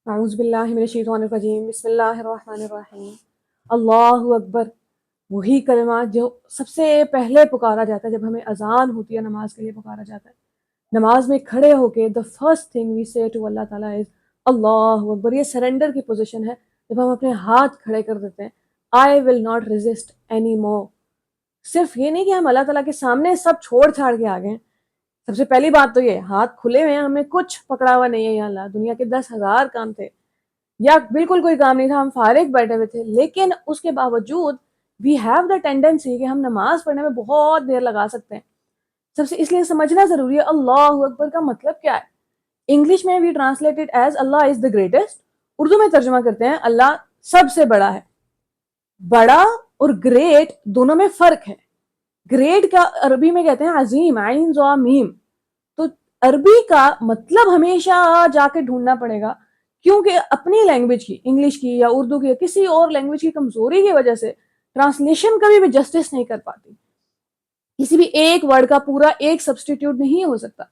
اعوذ باللہ من الشیطان الرجیم بسم اللہ الرحمن الرحیم اللہ اکبر. وہی کلمات جو سب سے پہلے پکارا جاتا ہے جب ہمیں اذان ہوتی ہے، نماز کے لیے پکارا جاتا ہے. نماز میں کھڑے ہو کے the first thing we say to اللہ تعالیٰ is اللہ اکبر. یہ سرنڈر کی پوزیشن ہے جب ہم اپنے ہاتھ کھڑے کر دیتے ہیں. I will not resist anymore. صرف یہ نہیں کہ ہم اللہ تعالیٰ کے سامنے سب چھوڑ چھاڑ کے آ گئے ہیں. سب سے پہلی بات تو یہ ہاتھ کھلے ہوئے ہیں، ہمیں کچھ پکڑا ہوا نہیں ہے. یا اللہ، دنیا کے 10,000 کام تھے یا بالکل کوئی کام نہیں تھا، ہم فارغ بیٹھے ہوئے تھے، لیکن اس کے باوجود وی ہیو دا ٹینڈنسی کہ ہم نماز پڑھنے میں بہت دیر لگا سکتے ہیں. سب سے اس لیے سمجھنا ضروری ہے اللہ اکبر کا مطلب کیا ہے. انگلش میں we translate it as Allah is the greatest. Urdu میں ترجمہ کرتے ہیں اللہ سب سے بڑا ہے. بڑا اور گریٹ دونوں میں فرق ہے. گریٹ کا عربی میں کہتے ہیں عظیم، عین ذا میم. تو عربی کا مطلب ہمیشہ جا کے ڈھونڈنا پڑے گا، کیونکہ اپنی لینگویج کی، انگلش کی یا اردو کی یا کسی اور لینگویج کی کمزوری کی وجہ سے ٹرانسلیشن کبھی بھی جسٹس نہیں کر پاتی. کسی بھی ایک ورڈ کا پورا ایک سبسٹیٹیوٹ نہیں ہو سکتا.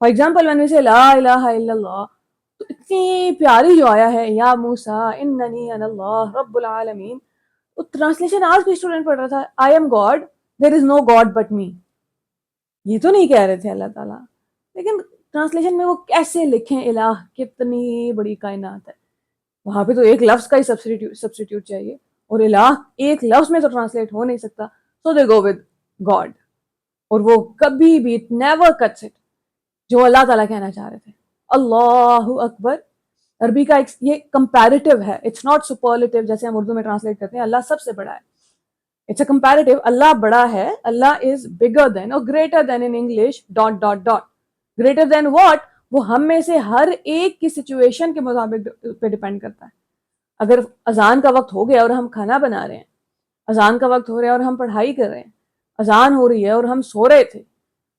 For example when we say لا الہ الا اللہ، تو اتنی پیاری جو آیا ہے یا موسیٰ اننی انا اللہ رب العالمین، تو ٹرانسلیشن آج کوئی اسٹوڈنٹ پڑھ رہا تھا I am God, there is no God but me. یہ تو نہیں کہہ رہے تھے اللہ تعالیٰ، لیکن ٹرانسلیشن میں وہ کیسے لکھیں الہ، کتنی بڑی کائنات ہے. وہاں پہ تو ایک لفظ کا ہی سبسٹیٹیوٹ چاہیے، اور الہ ایک لفظ میں تو ٹرانسلیٹ ہو نہیں سکتا. سو دے گو ود گاڈ. اور وہ کبھی بھی نیور کٹس اٹ جو اللہ تعالیٰ کہنا چاہ رہے تھے. اللہ اکبر عربی کا یہ کمپیریٹیو ہے، اٹس ناٹ سپرلیٹیو جیسے ہم اردو میں ٹرانسلیٹ کرتے ہیں اللہ سب سے بڑا ہے. It's a comparative. اللہ بڑا ہے، اللہ از بگر دین اور greater than in English dot dot dot. Greater than what? وہ ہم میں سے ہر ایک کی سچویشن کے مطابق پہ ڈیپینڈ کرتا ہے. اگر اذان کا وقت ہو گیا اور ہم کھانا بنا رہے ہیں، اذان کا وقت ہو رہا ہے اور ہم پڑھائی کر رہے ہیں، اذان ہو رہی ہے اور ہم سو رہے تھے،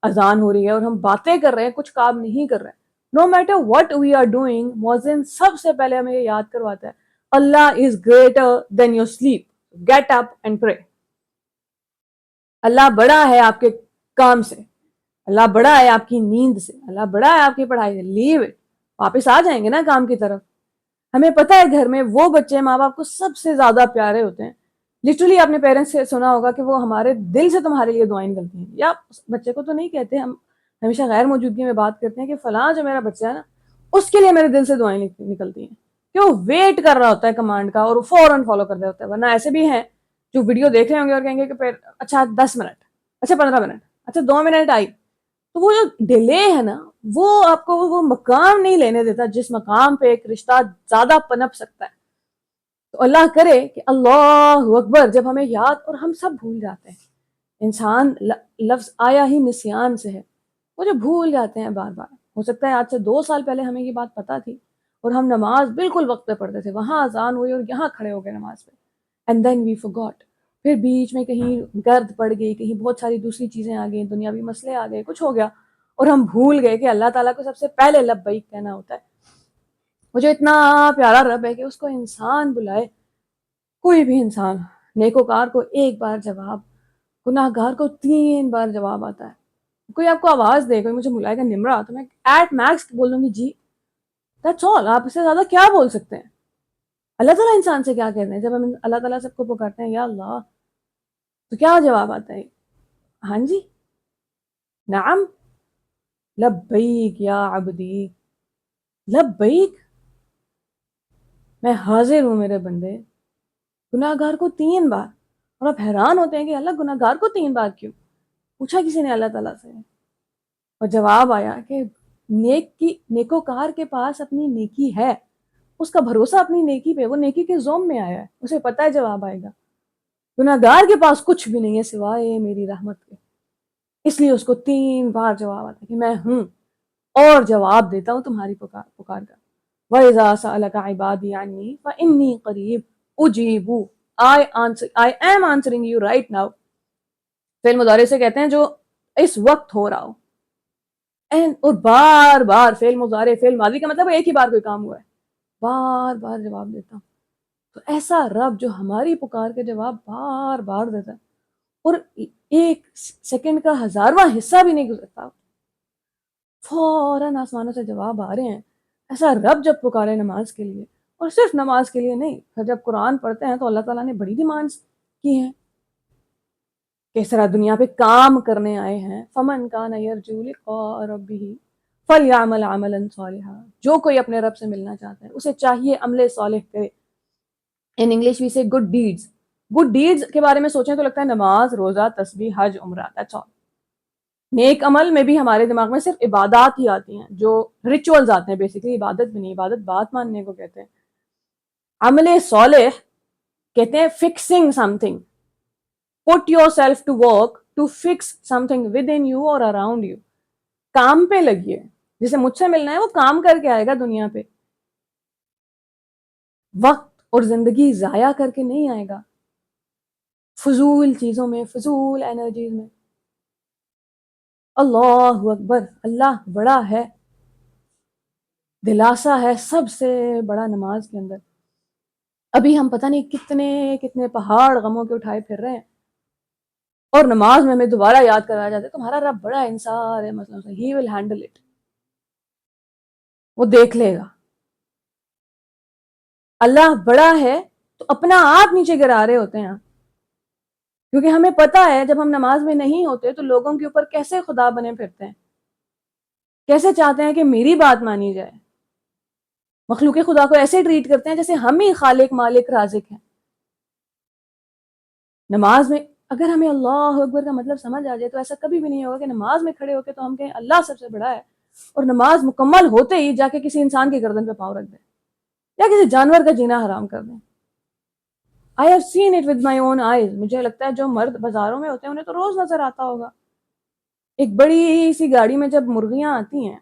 اذان ہو رہی ہے اور ہم باتیں کر رہے ہیں، کچھ کام نہیں کر رہے ہیں، no matter what we are doing, مؤذن سب سے پہلے ہمیں یہ یاد کرواتا ہے Allah is greater than your sleep, get up and pray. اللہ بڑا ہے آپ کے کام سے، اللہ بڑا ہے آپ کی نیند سے، اللہ بڑا ہے آپ کی پڑھائی سے. لیو اٹ، واپس آ جائیں گے نا کام کی طرف. ہمیں پتہ ہے گھر میں وہ بچے ماں باپ کو سب سے زیادہ پیارے ہوتے ہیں. لٹرلی آپ نے پیرنٹس سے سنا ہوگا کہ وہ ہمارے دل سے تمہارے لیے دعائیں نکلتی ہیں. یا بچے کو تو نہیں کہتے، ہم ہمیشہ غیر موجودگی میں بات کرتے ہیں کہ فلاں جو میرا بچہ ہے نا، اس کے لیے میرے دل سے دعائیں نکلتی ہیں، کہ وہ ویٹ کر رہا ہوتا ہے کمانڈ کا اور وہ فوراً فالو کر رہا ہوتا ہے. ورنہ ایسے بھی ہیں جو ویڈیو دیکھ رہے ہوں گے اور کہیں گے کہ اچھا 10 منٹ، اچھا 15 منٹ، اچھا 2 منٹ آئی. تو وہ جو ڈیلے ہے نا، وہ آپ کو وہ مقام نہیں لینے دیتا جس مقام پہ ایک رشتہ زیادہ پنپ سکتا ہے. تو اللہ کرے کہ اللہ اکبر جب ہمیں یاد، اور ہم سب بھول جاتے ہیں. انسان لفظ آیا ہی نسیان سے ہے، وہ جو بھول جاتے ہیں بار بار. ہو سکتا ہے آج سے 2 سال پہلے ہمیں یہ بات پتا تھی اور ہم نماز بالکل وقت پہ پڑھتے تھے، وہاں اذان ہوئی اور یہاں کھڑے ہو گئے نماز پہ، اینڈ دین وی forgot. پھر بیچ میں کہیں گرد پڑ گئی، کہیں بہت ساری دوسری چیزیں آ گئیں، دنیاوی مسئلے آ گئے، کچھ ہو گیا اور ہم بھول گئے کہ اللہ تعالیٰ کو سب سے پہلے لبیک کہنا ہوتا ہے. وہ جو اتنا پیارا رب ہے کہ اس کو انسان بلائے، کوئی بھی انسان، نیکوکار کو 1 بار جواب، گناہ گار کو 3 بار جواب آتا ہے. کوئی آپ کو آواز دے، کوئی مجھے بلائے گا نمرا، تو میں ایٹ میکس بول دوں گی جی، دیٹس آل. آپ اس سے زیادہ کیا بول سکتے ہیں؟ اللہ تعالیٰ انسان سے کیا کہتے ہیں؟ جب ہم اللہ تعالیٰ سب کو پکارتے ہیں یا اللہ، تو کیا جواب آتا ہے؟ ہاں جی، نعم، لبیک یا عبدی، لبیک، میں حاضر ہوں میرے بندے. گناہ گار کو 3 بار. اور آپ حیران ہوتے ہیں کہ اللہ گناہ گار کو 3 بار کیوں؟ پوچھا کسی نے اللہ تعالیٰ سے، اور جواب آیا کہ نیکوکار کے پاس اپنی نیکی ہے، اس کا بھروسہ اپنی نیکی پہ، وہ نیکی کے زوم میں آیا ہے، اسے پتہ ہے جواب آئے گا. گناہ گار کے پاس کچھ بھی نہیں ہے سوائے میری رحمت کے، اس لیے اس کو 3 بار جواب آتا ہے کہ میں ہوں اور جواب دیتا ہوں تمہاری پکار کا. وَإِذَا سَأَلَكَ عِبَادِي عَنِّي فَإِنِّي قَرِيبٌ أُجِيبُ. I am answering you right now. فعل مضارع سے کہتے ہیں جو اس وقت ہو رہا ہو. اور بار بار فعل مضارع، فعل ماضی کا مطلب ایک ہی بار کوئی کام ہوا ہے، بار بار جواب دیتا ہوں. تو ایسا رب جو ہماری پکار کے جواب بار بار دیتا ہے، اور 1 سیکنڈ کا 1000واں حصہ بھی نہیں گزرتا، فوراً آسمانوں سے جواب آ رہے ہیں. ایسا رب جب پکارے نماز کے لیے، اور صرف نماز کے لیے نہیں، پھر جب قرآن پڑھتے ہیں تو اللہ تعالیٰ نے بڑی ڈیمانڈس کی ہیں کہ اس طرح دنیا پہ کام کرنے آئے ہیں. فمن کان یرجو لقاء ربہ فلیعمل عملا صالحا. جو کوئی اپنے رب سے ملنا چاہتا ہے اسے چاہیے عمل صالح کرے. ان انگلش وی سے گڈ ڈیڈز. گڈ ڈیڈز کے بارے میں سوچیں تو لگتا ہے نماز، روزہ، تسبیح، حج، عمرہ، دیٹس آل. نیک عمل میں بھی ہمارے دماغ میں صرف عبادات ہی آتی ہیں، جو ریچولز آتے ہیں. بیسیکلی عبادت بھی نہیں، عبادت بات ماننے کو کہتے ہیں. عمل صالح کہتے ہیں fixing something. Put yourself to work to fix something within you or around you. کام پہ لگیے. جسے مجھ سے ملنا ہے وہ کام کر کے آئے گا دنیا پہ، وقت اور زندگی ضائع کر کے نہیں آئے گا فضول چیزوں میں، فضول انرجیز میں. اللہ اکبر، اللہ بڑا ہے. دلاسا ہے سب سے بڑا نماز کے اندر. ابھی ہم پتہ نہیں کتنے کتنے پہاڑ غموں کے اٹھائے پھر رہے ہیں، اور نماز میں ہمیں دوبارہ یاد کرایا جاتا ہے تمہارا رب بڑا ہے ان سارے مسئلوں سے. ہی ول ہینڈل اٹ. وہ دیکھ لے گا. اللہ بڑا ہے تو اپنا آپ نیچے گرا رہے ہوتے ہیں، کیونکہ ہمیں پتا ہے جب ہم نماز میں نہیں ہوتے تو لوگوں کے اوپر کیسے خدا بنے پھرتے ہیں، کیسے چاہتے ہیں کہ میری بات مانی جائے. مخلوق خدا کو ایسے ٹریٹ کرتے ہیں جیسے ہم ہی خالق، مالک، رازق ہیں. نماز میں اگر ہمیں اللہ اکبر کا مطلب سمجھ آ جائے تو ایسا کبھی بھی نہیں ہوگا کہ نماز میں کھڑے ہو کے تو ہم کہیں اللہ سب سے بڑا ہے، اور نماز مکمل ہوتے ہی جا کے کسی انسان کی گردن پہ پاؤں رکھ دیں یا کسی جانور کا جینا حرام کر دیں. I have seen it with my own eyes. مجھے لگتا ہے جو مرد بازاروں میں ہوتے ہیں انہیں تو روز نظر آتا ہوگا. ایک بڑی سی گاڑی میں جب مرغیاں آتی ہیں،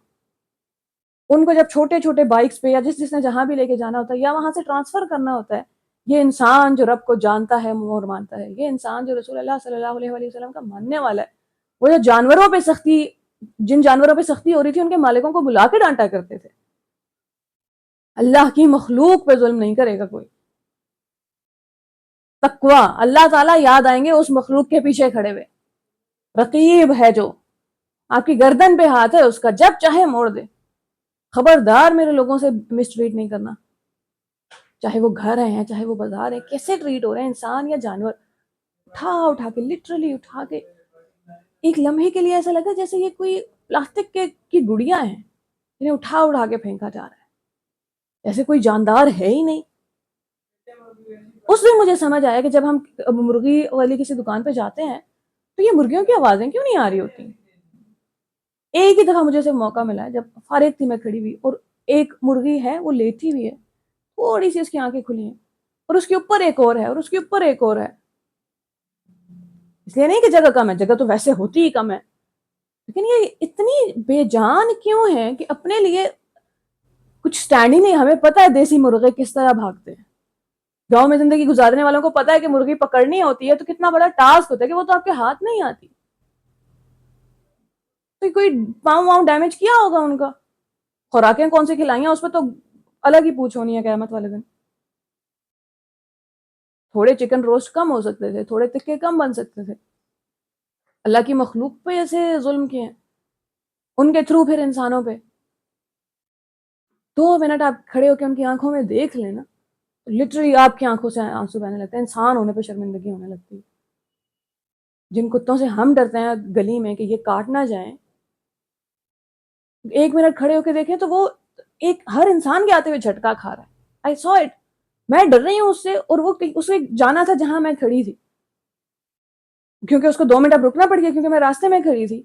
ان کو جب چھوٹے چھوٹے بائکس پہ یا جس نے جہاں بھی لے کے جانا ہوتا ہے یا وہاں سے ٹرانسفر کرنا ہوتا ہے، یہ انسان جو رب کو جانتا ہے اور مانتا ہے، یہ انسان جو رسول اللہ صلی اللہ علیہ وسلم کا ماننے والا ہے، وہ جو جانوروں پہ سختی، جن جانوروں پہ سختی ہو رہی تھی ان کے مالکوں کو بلا کے ڈانٹا کرتے تھے. اللہ کی مخلوق پہ ظلم نہیں کرے گا کوئی. تقوی، اللہ تعالیٰ یاد آئیں گے اس مخلوق کے پیچھے کھڑے ہوئے. رقیب ہے جو آپ کی گردن پہ ہاتھ ہے اس کا، جب چاہے موڑ دے. خبردار میرے لوگوں سے مسٹریٹ نہیں کرنا، چاہے وہ گھر ہیں چاہے وہ بازار ہیں. کیسے ٹریٹ ہو رہے ہیں انسان یا جانور، اٹھا کے لٹرلی اٹھا کے. ایک لمحے کے لیے ایسا لگا جیسے یہ کوئی پلاسٹک کی گڑیاں ہیں، انہیں اٹھا کے پھینکا جا رہا ہے جیسے کوئی جاندار ہے ہی نہیں. اس دن مجھے سمجھ آیا کہ جب ہم مرغی والی کسی دکان پہ جاتے ہیں تو یہ مرغیوں کی آوازیں کیوں نہیں آ رہی ہوتی. ایک ہی دفعہ مجھے صرف موقع ملا ہے جب فارغ تھی میں کھڑی ہوئی، اور ایک مرغی ہے وہ لیٹی ہوئی ہے، تھوڑی سی اس کی آنکھیں کھلی ہیں، اور اس کے اوپر ایک اور ہے، اور اس کے اوپر ایک اور ہے. اس لیے نہیں کہ جگہ کم ہے، جگہ تو ویسے ہوتی ہی کم ہے، لیکن یہ اتنی بے جان کیوں ہے کہ اپنے لیے کچھ سٹینڈ ہی نہیں. ہمیں پتہ ہے دیسی مرغے کس طرح بھاگتے ہیں. گاؤں میں زندگی گزارنے والوں کو پتا ہے کہ مرغی پکڑنی ہوتی ہے تو کتنا بڑا ٹاسک ہوتا ہے، کہ وہ تو آپ کے ہاتھ نہیں آتی. تو کوئی پاؤں ڈیمیج کیا ہوگا ان کا، خوراکیں کون سی کھلائی ہیں اس پہ تو الگ ہی پوچھ ہونی ہے قیامت والے دن. تھوڑے چکن روسٹ کم ہو سکتے تھے، تھوڑے تکے کم بن سکتے تھے. اللہ کی مخلوق پہ ایسے ظلم کیے ہیں، ان کے تھرو پھر انسانوں پہ. 2 منٹ آپ کھڑے ہو کے ان کی آنکھوں میں دیکھ لینا، لٹرلی آپ کی آنکھوں سے آنسو بہنے لگتے ہیں. انسان ہونے پہ شرمندگی ہونے لگتی ہے. جن کتوں سے ہم ڈرتے ہیں گلی میں کہ یہ کاٹ نہ جائیں، 1 منٹ کھڑے ہو کے دیکھیں تو وہ ایک ہر انسان کے آتے ہوئے جھٹکا کھا رہا ہے. آئی سو اٹ. میں ڈر رہی ہوں اس سے، اور وہ اس کو جانا تھا جہاں میں کھڑی تھی، کیونکہ اس کو 2 منٹ اب رکنا پڑ گیا کیونکہ میں راستے میں کھڑی تھی.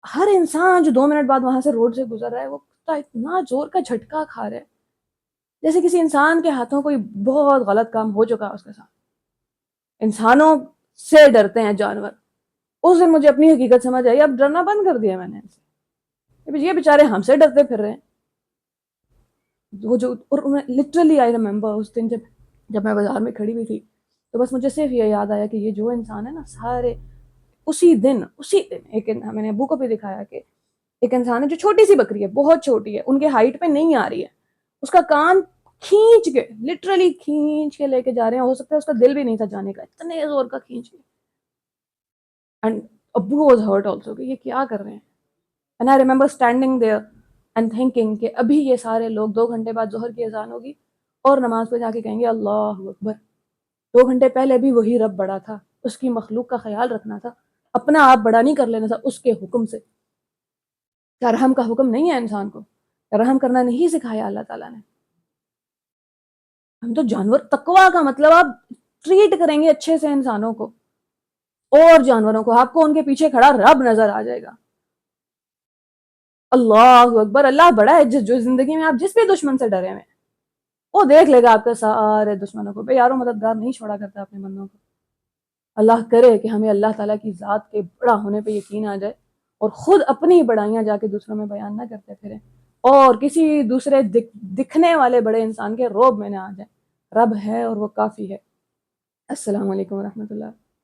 ہر انسان جو 2 منٹ بعد وہاں سے روڈ سے گزر رہا ہے وہ اتنا زور کا جھٹکا کھا رہا ہے جیسے کسی انسان کے ہاتھوں کوئی بہت غلط کام ہو چکا ہے اس کے ساتھ. انسانوں سے ڈرتے ہیں جانور. اس دن مجھے اپنی حقیقت سمجھ آئی. اب ڈرنا بند کر دیا میں نے ان سے. یہ بیچارے ہم سے ڈرتے پھر رہے ہیں. وہ جو لٹرلی آئی ریممبر اس دن جب میں بازار میں کھڑی ہوئی تھی تو بس مجھے صرف یہ یاد آیا کہ یہ جو انسان ہے نا، سارے اسی دن ایک میں نے ابو کو بھی دکھایا کہ ایک انسان ہے جو چھوٹی سی بکری ہے، بہت چھوٹی ہے، ان کے ہائٹ پہ نہیں آ رہی ہے، اس کا کان کھینچ کے لٹرلی کھینچ کے لے کے جا رہے ہیں. ہو سکتا ہے اس کا دل بھی نہیں تھا جانے کا، اتنے زور کا کھینچ کے. And above was hurt also کہ یہ کیا کر رہے ہیں. And I remember standing there and thinking کہ ابھی یہ سارے لوگ 2 گھنٹے بعد ظہر کی اذان ہوگی اور نماز پہ جا کے کہیں گے اللہ اکبر. 2 گھنٹے پہلے بھی وہی رب بڑا تھا, اس کی مخلوق کا خیال رکھنا تھا, اپنا آپ بڑا نہیں کر لینا تھا اس کے حکم سے. کیا رحم کا حکم نہیں ہے انسان کو؟ رحم کرنا نہیں سکھایا اللہ تعالیٰ نے؟ ہم تو جانور, تقویٰ کا مطلب آپ ٹریٹ کریں گے اچھے سے انسانوں کو اور جانوروں کو, آپ کو ان کے پیچھے کھڑا رب نظر آ جائے گا. اللہ اکبر, اللہ بڑا ہے. جو زندگی میں آپ جس بھی دشمن سے ڈرے ہوئے وہ دیکھ لے گا آپ کے سارے دشمنوں کو. بے یارو مددگار نہیں چھوڑا کرتا اپنے بندوں کو. اللہ کرے کہ ہمیں اللہ تعالیٰ کی ذات کے بڑا ہونے پہ یقین آ جائے اور خود اپنی بڑائیاں جا کے دوسروں میں بیان نہ کرتے پھریں اور کسی دوسرے دکھنے والے بڑے انسان کے روب میں نہ آ جائے. رب ہے اور وہ کافی ہے. السلام علیکم ورحمۃ اللہ.